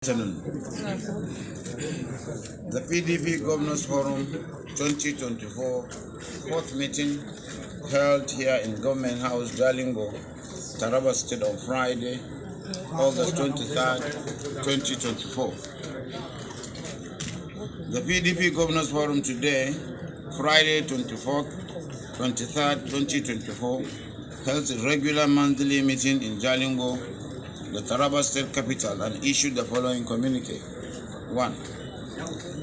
The PDP Governors Forum 2024 fourth meeting held here in Government House, Jalingo, Taraba State on Friday, August 23rd, 2024. The PDP Governors Forum today, Friday 23rd, 2024, held a regular monthly meeting in Jalingo, the Taraba State Capital, and issued the following communique. 1.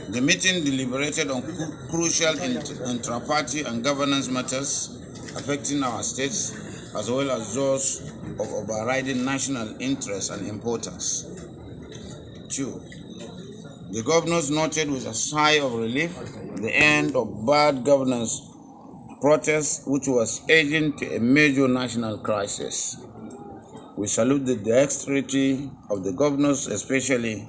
The meeting deliberated on crucial intra-party and governance matters affecting our states, as well as those of overriding national interest and importance. 2. The governors noted with a sigh of relief the end of bad governance protest, which was aging to a major national crisis. We salute the dexterity of the governors, especially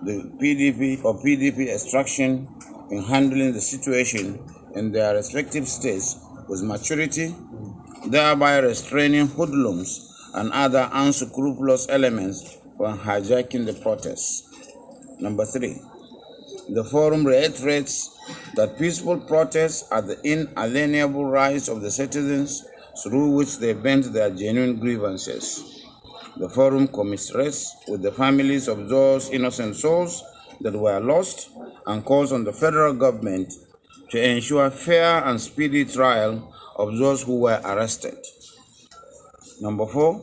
the PDP extraction, in handling the situation in their respective states with maturity, thereby restraining hoodlums and other unscrupulous elements from hijacking the protests. 3. The forum reiterates that peaceful protests are the inalienable rights of the citizens through which they vent their genuine grievances. The forum commiserates with the families of those innocent souls that were lost and calls on the federal government to ensure fair and speedy trial of those who were arrested. 4.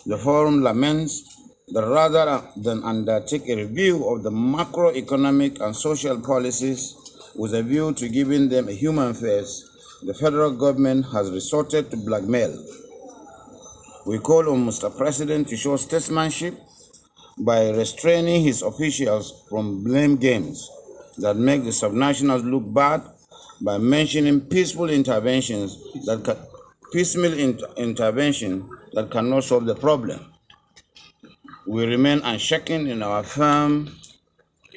The forum laments that rather than undertake a review of the macroeconomic and social policies with a view to giving them a human face, the federal government has resorted to blackmail. We call on Mr. President to show statesmanship by restraining his officials from blame games that make the subnationals look bad by mentioning piecemeal intervention that cannot solve the problem. We remain unshaken in our firm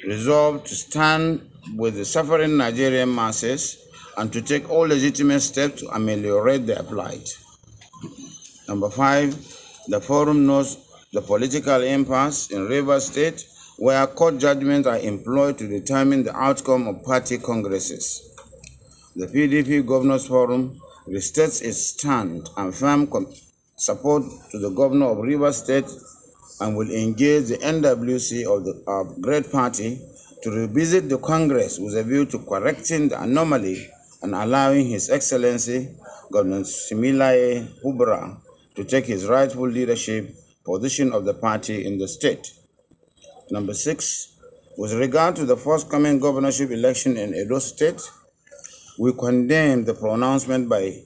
resolve to stand with the suffering Nigerian masses and to take all legitimate steps to ameliorate their plight. 5. The forum notes the political impasse in Rivers State, where court judgments are employed to determine the outcome of party congresses. The PDP Governors Forum restates its stand and firm support to the governor of Rivers State and will engage the NWC of the Great Party to revisit the Congress with a view to correcting the anomaly and allowing His Excellency Governor Siminalayi Fubara to take his rightful leadership position of the party in the state. 6. With regard to the forthcoming governorship election in Edo State, we condemn the pronouncement by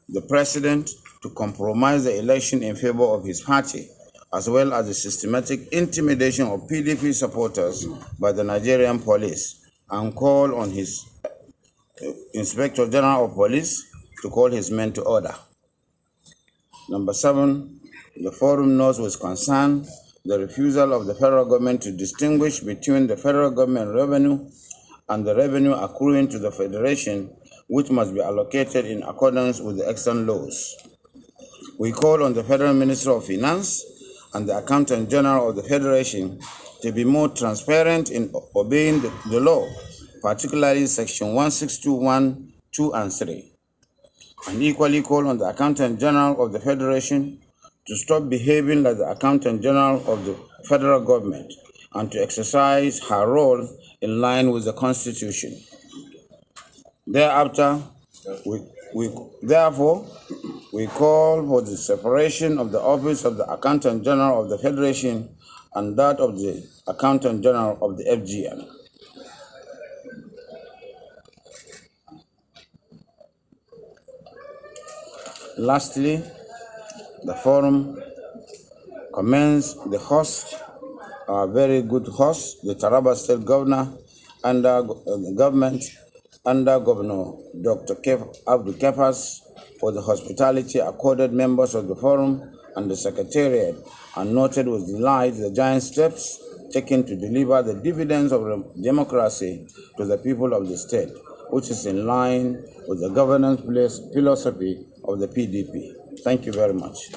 the president to compromise the election in favor of his party, as well as the systematic intimidation of PDP supporters by the Nigerian police, and call on his Inspector General of Police to call his men to order. 7. The forum notes with concern the refusal of the federal government to distinguish between the federal government revenue and the revenue accruing to the federation, which must be allocated in accordance with the extant laws. We call on the Federal Minister of Finance and the Accountant General of the Federation to be more transparent in obeying the law, particularly Section 1621, 2 and 3. And equally call on the Accountant General of the Federation to stop behaving like the Accountant General of the federal government and to exercise her role in line with the Constitution. Therefore, we call for the separation of the office of the Accountant General of the Federation and that of the Accountant General of the FGM. Lastly, the forum commends the host, our very good host, the Taraba State Governor, under government, under Governor Dr. Abdul Kepas, for the hospitality accorded members of the forum and the Secretariat, and noted with delight the giant steps taken to deliver the dividends of democracy to the people of the state, which is in line with the governance philosophy of the PDP. Thank you very much.